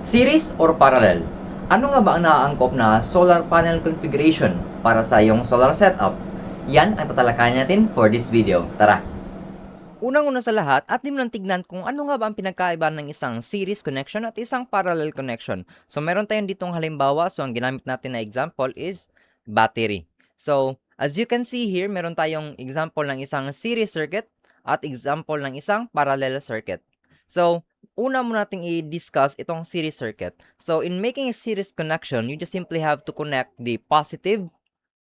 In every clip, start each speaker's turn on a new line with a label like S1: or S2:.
S1: Series or parallel? Ano nga ba ang naaangkop na solar panel configuration para sa iyong solar setup? Yan ang tatalakayin natin for this video. Tara! Unang-una sa lahat, atin mo nang tignan kung ano nga ba ang pinagkaiba ng isang series connection at isang parallel connection. So, meron tayong ditong halimbawa. So, ang ginamit natin na example is battery. So, as you can see here, meron tayong example ng isang series circuit at example ng isang parallel circuit. So, una mo nating i-discuss itong series circuit. So, in making a series connection, you just simply have to connect the positive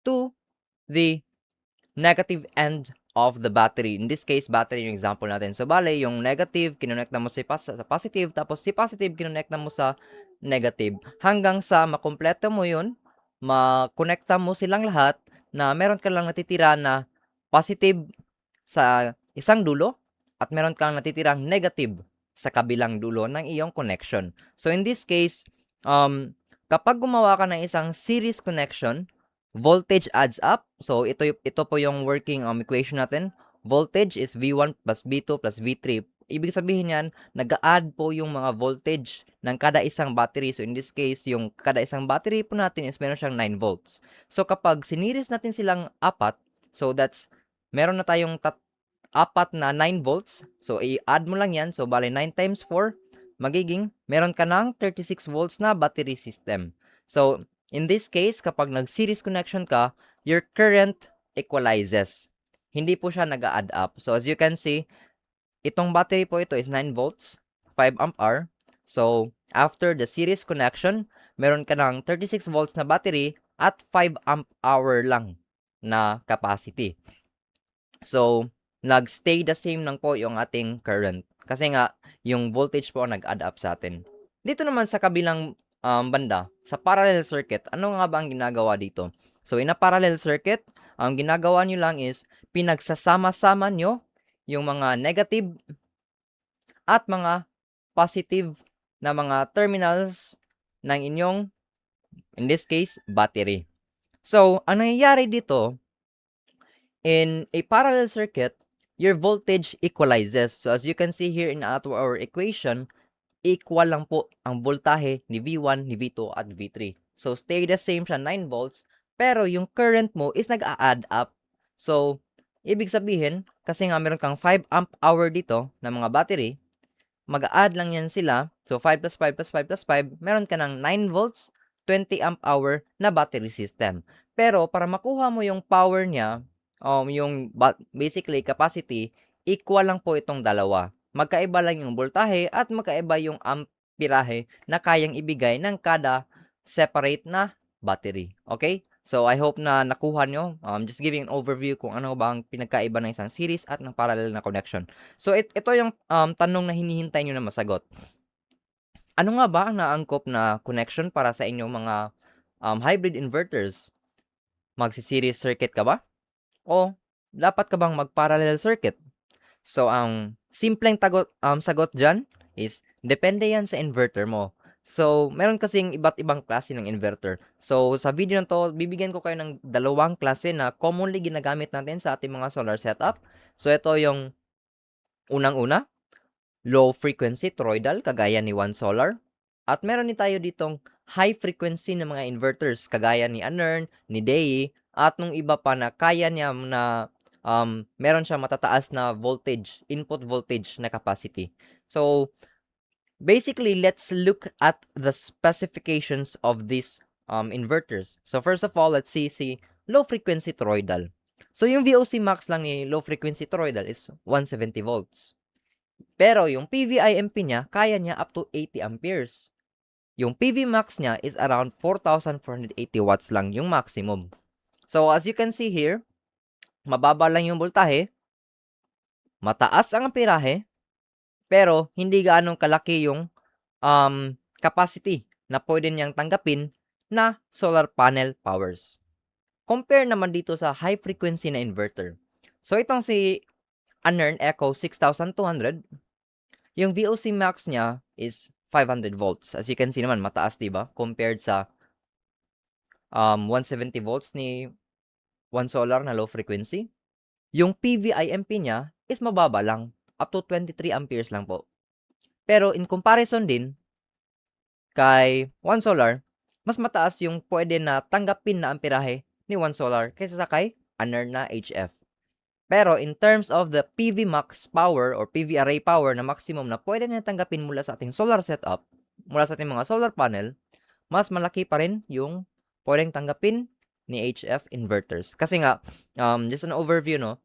S1: to the negative end of the battery. In this case, battery yung example natin. So, bale, yung negative, kinonect na mo sa positive, tapos si positive, kinonect na mo sa negative. Hanggang sa makumpleto mo yun, makonekta mo silang lahat na meron ka lang natitira na positive sa isang dulo at meron kang natitirang negative sa kabilang dulo ng iyong connection. So, in this case, kapag gumawa ka ng isang series connection, voltage adds up. So, ito po yung working equation natin. Voltage is V1 plus V2 plus V3. Ibig sabihin yan, nag-add po yung mga voltage ng kada isang battery. So, in this case, yung kada isang battery po natin is meron siyang 9 volts. So, kapag siniris natin silang apat, so that's, meron na tayong apat na 9 volts. So, i-add mo lang yan. So, bale 9 times 4, magiging meron ka ng 36 volts na battery system. So, in this case, kapag nag-series connection ka, your current equalizes. Hindi po siya nag-add up. So, as you can see, itong battery po ito is 9 volts, 5 amp hour. So, after the series connection, meron ka ng 36 volts na battery at 5 amp hour lang na capacity. So, nag-stay the same lang po yung ating current. Kasi nga, yung voltage po nag-add up sa atin. Dito naman sa kabilang banda, sa parallel circuit, ano nga ba ang ginagawa dito? So, in a parallel circuit, ang ginagawa nyo lang is, pinagsasama-sama nyo yung mga negative at mga positive na mga terminals ng inyong, in this case, battery. So, ang nangyayari dito, in a parallel circuit, your voltage equalizes. So, as you can see here in our equation, equal lang po ang voltahe ni V1, ni V2, at V3. So, stay the same siya, 9 volts, pero yung current mo is nag-a-add up. So, ibig sabihin, kasi nga meron kang 5 amp hour dito na mga battery, mag-a-add lang yan sila. So, 5 plus 5 plus 5 plus 5, meron ka ng 9 volts, 20 amp hour na battery system. Pero, para makuha mo yung power niya, yung basically capacity, equal lang po itong dalawa. Magkaiba lang yung voltahe at magkaiba yung amperahe na kayang ibigay ng kada separate na battery. Okay? So, I hope na nakuha nyo. Just giving an overview kung ano ba ang pinagkaiba ng isang series at ng parallel na connection. So, ito yung tanong na hinihintay nyo na masagot. Ano nga ba ang naangkop na connection para sa inyong mga hybrid inverters? Magsi-series circuit ka ba? O dapat ka bang mag-parallel circuit? So, ang simpleng sagot dyan is, depende yan sa inverter mo. So, meron kasing iba't ibang klase ng inverter. So, sa video na to, bibigyan ko kayo ng dalawang klase na commonly ginagamit natin sa ating mga solar setup. So, ito yung unang-una, low frequency toroidal, kagaya ni One Solar. At meron din tayo ditong high frequency na mga inverters, kagaya ni Anern, ni Dei, at nung iba pa na kaya niya na meron siya matataas na voltage, input voltage na capacity. So, basically, let's look at the specifications of these inverters. So, first of all, let's see low frequency toroidal. So, yung VOC max lang ni low frequency toroidal is 170 volts. Pero, yung PVIMP niya, kaya niya up to 80 amperes. Yung PV max niya is around 4,480 watts lang yung maximum. So, as you can see here, mababa lang yung voltahe, mataas ang amperahe, pero hindi gaanong kalaki yung capacity na pwede niyang tanggapin na solar panel powers. Compare naman dito sa high frequency na inverter. So, itong si Anern Echo 6200, yung VOC max niya is 500 volts. As you can see naman, mataas, diba? Compared sa 170 volts ni One Solar na low frequency. Yung PVIMP niya is mababa lang. Up to 23 amperes lang po. Pero in comparison din, kay One Solar, mas mataas yung pwede na tanggapin na amperahe ni One Solar kaysa sa kay Anerna HF. Pero in terms of the PV max power or PV array power na maximum na pwede na tanggapin mula sa ating solar setup, mula sa ating mga solar panel, mas malaki pa rin yung pwedeng tanggapin ni HF inverters. Kasi nga, just an overview, no?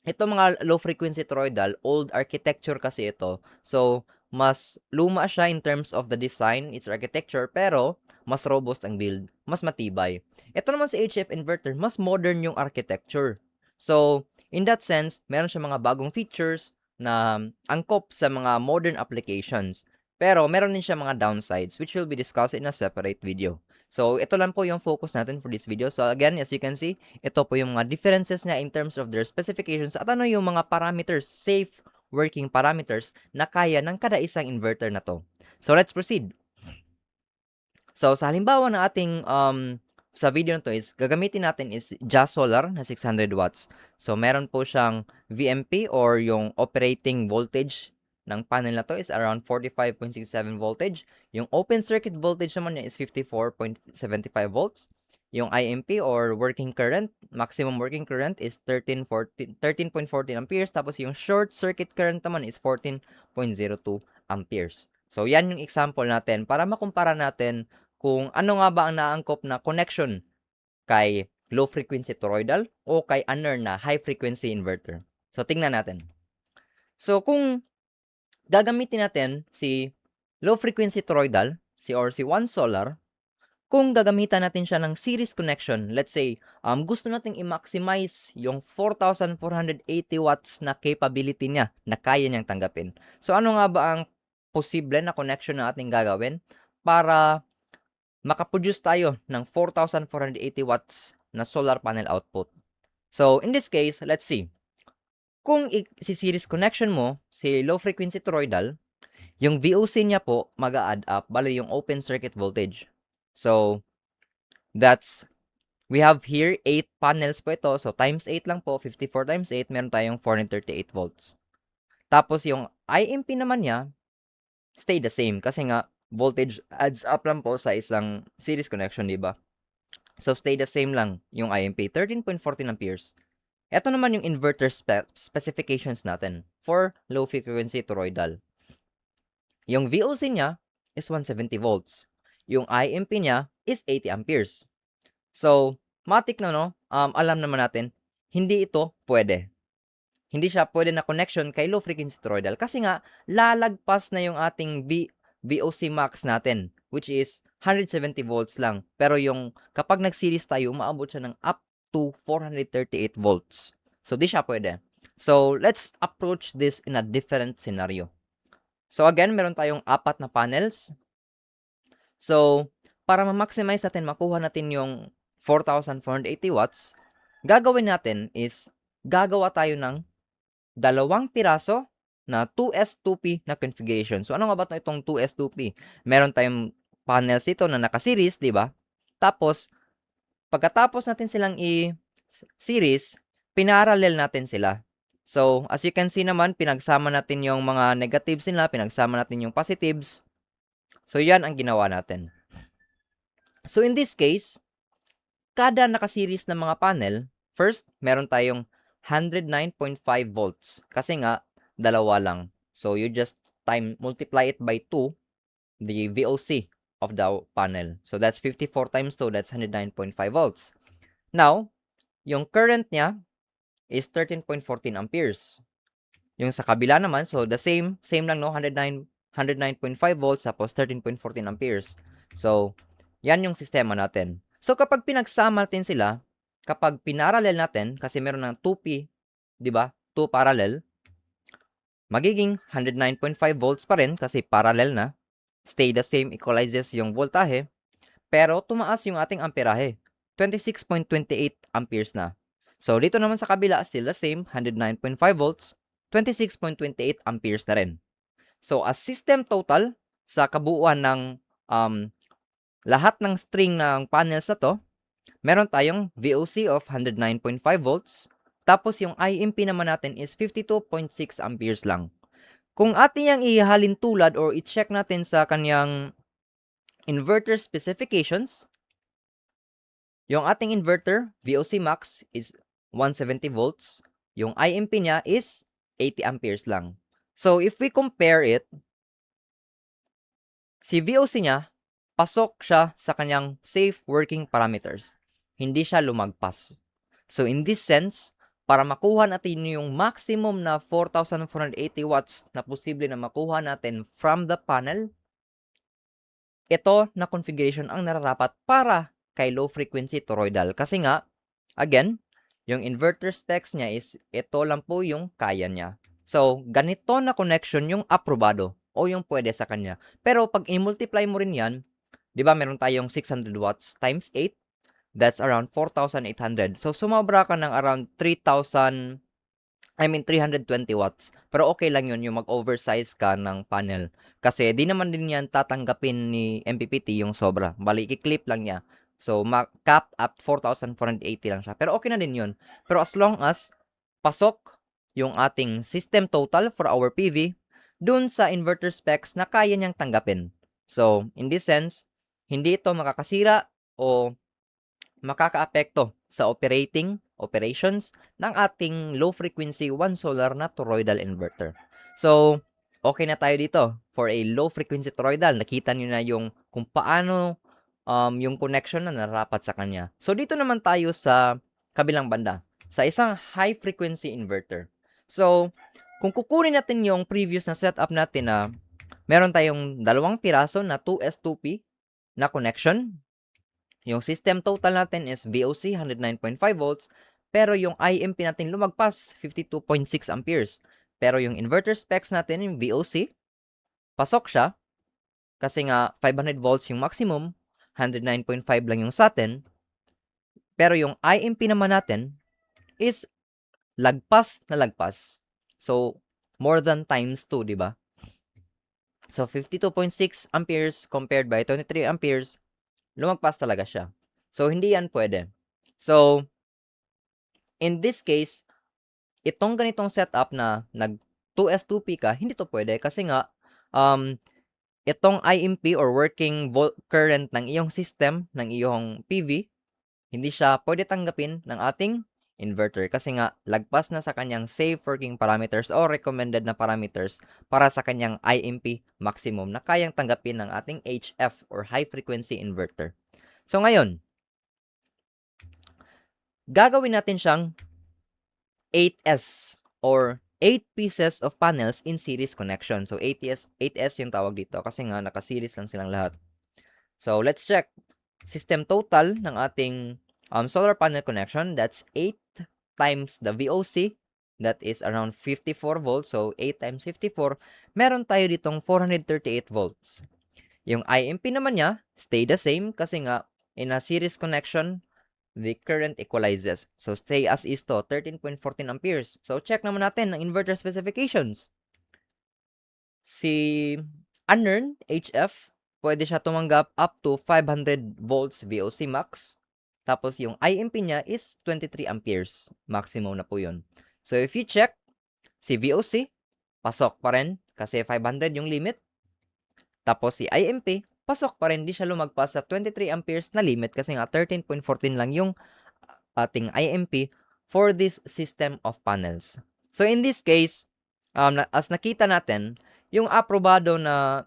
S1: Ito mga low frequency toroidal, old architecture kasi ito. So, mas luma siya in terms of the design, its architecture, pero mas robust ang build, mas matibay. Ito naman si HF inverter, mas modern yung architecture. So, in that sense, meron siya mga bagong features na angkop sa mga modern applications. Pero meron din siya mga downsides which will be discussed in a separate video. So, ito lang po yung focus natin for this video. So, again, as you can see, ito po yung mga differences niya in terms of their specifications at ano yung mga parameters, safe working parameters na kaya ng kada isang inverter na to. So, let's proceed. So, sa halimbawa na ating sa video na to is, gagamitin natin is Just Solar na 600 watts. So, meron po siyang VMP or yung operating voltage ng panel na to is around 45.67 voltage. Yung open circuit voltage naman niya is 54.75 volts. Yung IMP or working current, maximum working current is 13.14 amperes. Tapos yung short circuit current naman is 14.02 amperes. So, yan yung example natin para makumpara natin kung ano nga ba ang naangkop na connection kay low frequency toroidal o kay na high frequency inverter. So, tingnan natin. So, kung gagamitin natin si low frequency toroidal, si One Solar, kung gagamitan natin siya ng series connection, let's say, gusto nating i-maximize yung 4,480 watts na capability niya na kaya niyang tanggapin. So, ano nga ba ang posible na connection na ating gagawin para makaproduce tayo ng 4,480 watts na solar panel output? So, in this case, let's see. Kung si-series connection mo, si low frequency toroidal, yung VOC niya po mag-a-add up, bali yung open circuit voltage. So, we have here 8 panels po ito. So, times 8 lang po, 54 times 8, meron tayong 438 volts. Tapos, yung IMP naman niya, stay the same. Kasi nga, voltage adds up lang po sa isang series connection, di ba? So, stay the same lang yung IMP, 13.14 amperes. Ito naman yung inverter specifications natin for low frequency toroidal. Yung VOC niya is 170 volts. Yung IMP niya is 80 amperes. So, matik na, no? Alam naman natin, hindi ito pwede. Hindi siya pwede na connection kay low frequency toroidal kasi nga, lalagpas na yung ating VOC max natin, which is 170 volts lang. Pero yung kapag nag-series tayo, umaabot siya ng up to 438 volts. So, di siya pwede. So, let's approach this in a different scenario. So, again, meron tayong 4 na panels. So, para ma-maximize natin, makuha natin yung 4,480 watts, gagawin natin is, gagawa tayo ng 2 piraso na 2S2P na configuration. So, ano nga ba itong 2S2P? Meron tayong panels ito na naka-series, di ba? Tapos, pagkatapos natin silang i-series, pinarallel natin sila. So, as you can see naman, pinagsama natin yung mga negatives nila, pinagsama natin yung positives. So, yan ang ginawa natin. So, in this case, kada naka-series na mga panel, first, meron tayong 109.5 volts. Kasi nga, dalawa lang. So, you just multiply it by 2, the VOC of the panel. So, that's 54 times 2, that's 109.5 volts. Now, yung current niya is 13.14 amperes. Yung sa kabila naman, so the same lang, no? 109.5 volts tapos 13.14 amperes. So, yan yung sistema natin. So, kapag pinagsama natin sila, kapag pinarallel natin, kasi meron ng 2P, di ba? 2 parallel, magiging 109.5 volts pa rin kasi parallel na. Stay the same, equalizes yung voltahe. Pero tumaas yung ating amperahe. 26.28 amperes na. So, dito naman sa kabila, still the same, 109.5 volts, 26.28 amperes na rin. So, as system total, sa kabuuan ng lahat ng string ng panels na to, meron tayong VOC of 109.5 volts, tapos yung IMP naman natin is 52.6 amperes lang. Kung atin yung ihalin tulad or i-check natin sa kanyang inverter specifications. Yung ating inverter, VOC max is 170 volts. Yung IMP niya is 80 amperes lang. So, if we compare it, si VOC niya, pasok siya sa kanyang safe working parameters. Hindi siya lumagpas. So, in this sense, para makuha natin yung maximum na 4,480 watts na posible na makuha natin from the panel, ito na configuration ang nararapat para kay low frequency toroidal. Kasi nga, again, yung inverter specs niya is ito lang po yung kaya niya. So, ganito na connection yung aprobado o yung pwede sa kanya. Pero pag i-multiply mo rin yan, di ba meron tayong 600 watts times 8, that's around 4,800. So, sumobra ka ng around 320 watts. Pero okay lang yun yung mag-oversize ka ng panel. Kasi di naman din yan tatanggapin ni MPPT yung sobra. Bali, i-clip lang niya. So, cap at 4,480 lang siya. Pero okay na din yun. Pero as long as pasok yung ating system total for our PV dun sa inverter specs na kaya niyang tanggapin. So, in this sense, hindi ito makakasira o makakaapekto sa operations ng ating low frequency 1 solar na toroidal inverter. So, okay na tayo dito for a low frequency toroidal. Nakita niyo na yung kung paano yung connection na narapat sa kanya. So, dito naman tayo sa kabilang banda, sa isang high frequency inverter. So, kung kukunin natin yung previous na setup natin na meron tayong dalawang piraso na 2S2P na connection. Yung system total natin is VOC 109.5 volts, pero yung IMP natin lumagpas 52.6 amperes. Pero yung inverter specs natin, yung VOC, pasok siya kasi nga 500 volts yung maximum, 109.5 lang yung sa atin. Pero yung IMP naman natin is lagpas na lagpas. So, more than times 2, di ba? So, 52.6 amperes compared by 23 amperes, lumagpas talaga siya. So, hindi yan pwede. So, in this case, itong ganitong setup na nag 2S2P ka, hindi to pwede kasi nga, itong IMP or working current ng iyong system, ng iyong PV, hindi siya pwede tanggapin ng ating inverter kasi nga lagpas na sa kanyang safe working parameters o recommended na parameters para sa kanyang IMP maximum na kayang tanggapin ng ating HF or high frequency inverter. So ngayon, gagawin natin siyang 8S or 8 pieces of panels in series connection. So 8S yung tawag dito kasi nga naka-series lang silang lahat. So let's check. System total ng ating solar panel connection, that's 8 times the VOC, that is around 54 volts. So 8 times 54, meron tayo ditong 438 volts. Yung IMP naman niya, stay the same kasi nga in a series connection, the current equalizes. So stay as is to, 13.14 amperes. So check naman natin ang inverter specifications. Si Unearn HF, pwede siya tumanggap up to 500 volts VOC max. Tapos yung IMP niya is 23 amperes. Maximum na po yun. So if you check, si VOC, pasok pa rin kasi 500 yung limit. Tapos si IMP, pasok pa rin, di siya lumagpas sa 23 amperes na limit kasi nga 13.14 lang yung ating IMP for this system of panels. So in this case, as nakita natin, yung aprobado na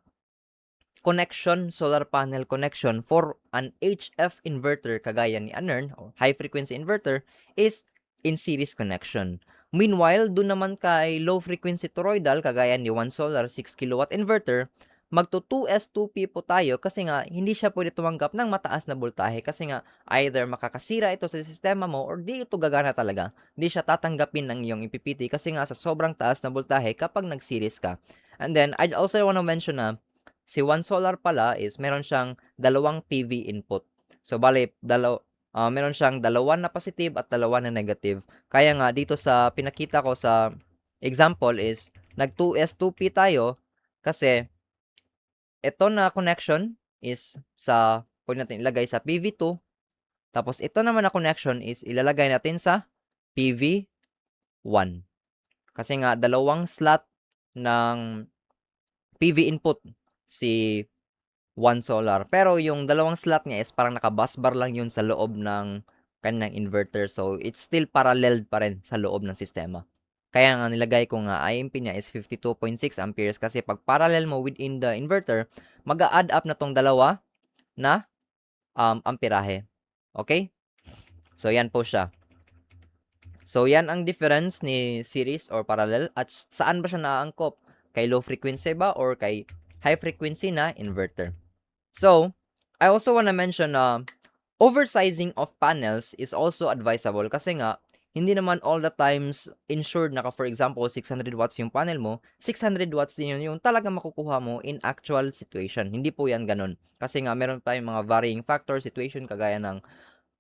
S1: connection, solar panel connection for an HF inverter kagaya ni Unearn o high frequency inverter is in series connection. Meanwhile, dun naman kay low frequency toroidal kagaya ni One Solar 6 kilowatt inverter, magto 2S2P po tayo kasi nga hindi siya pwede tumanggap ng mataas na voltahe kasi nga either makakasira ito sa sistema mo or di ito gagana talaga. Hindi siya tatanggapin ng iyong IPPT kasi nga sa sobrang taas na voltahe kapag nag-series ka. And then, I'd also want to mention na si One Solar pala is meron siyang dalawang PV input. So, bali, meron siyang dalawa na positive at dalawa na negative. Kaya nga, dito sa pinakita ko sa example is, nag 2S2P tayo kasi ito na connection is pwede natin ilagay sa PV2. Tapos, ito naman na connection is ilalagay natin sa PV1. Kasi nga, dalawang slot ng PV input si 1 solar. Pero yung dalawang slot niya is parang naka-busbar lang yun sa loob ng kanyang inverter. So, it's still parallel pa rin sa loob ng sistema. Kaya nga nilagay ko nga IMP niya is 52.6 amperes kasi pag parallel mo within the inverter, mag-a-add up na tong dalawa na amperahe. Okay? So, yan po siya. So, yan ang difference ni series or parallel at saan ba siya naaangkop? Kay low frequency ba or kay high frequency na inverter? So, I also wanna mention na oversizing of panels is also advisable kasi nga, hindi naman all the times ensured na for example, 600 watts yung panel mo, 600 watts din yun yung talagang makukuha mo in actual situation. Hindi po yan ganun. Kasi nga, meron tayong mga varying factor situation kagaya ng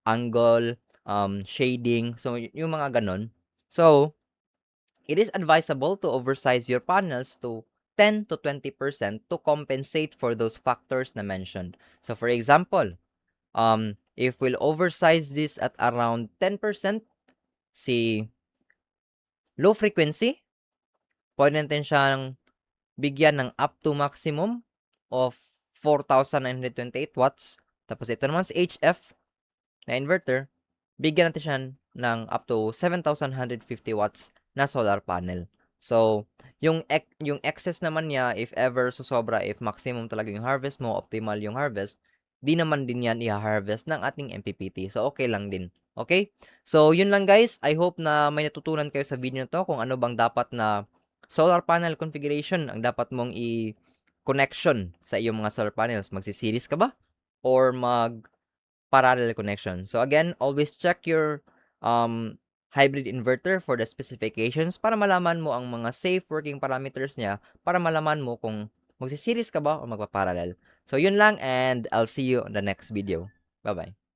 S1: angle, shading, so yung mga ganun. So, it is advisable to oversize your panels to 10 to 20% to compensate for those factors na mentioned. So for example, if we'll oversize this at around 10%, si low frequency, pwede natin siyang bigyan ng up to maximum of 4,928 watts. Tapos ito naman sa HF na inverter, bigyan natin siya ng up to 7,150 watts na solar panel. So, yung excess naman niya, if ever susobra, if maximum talaga yung harvest mo, optimal yung harvest, di naman din yan i-harvest ng ating MPPT. So, okay lang din. Okay? So, yun lang guys. I hope na may natutunan kayo sa video na to kung ano bang dapat na solar panel configuration ang dapat mong i-connection sa iyong mga solar panels. Magsiseries ka ba? Or parallel connection. So again, always check your hybrid inverter for the specifications para malaman mo ang mga safe working parameters niya para malaman mo kung magsiseries ka ba o magpa-parallel. So yun lang and I'll see you on the next video. Bye-bye.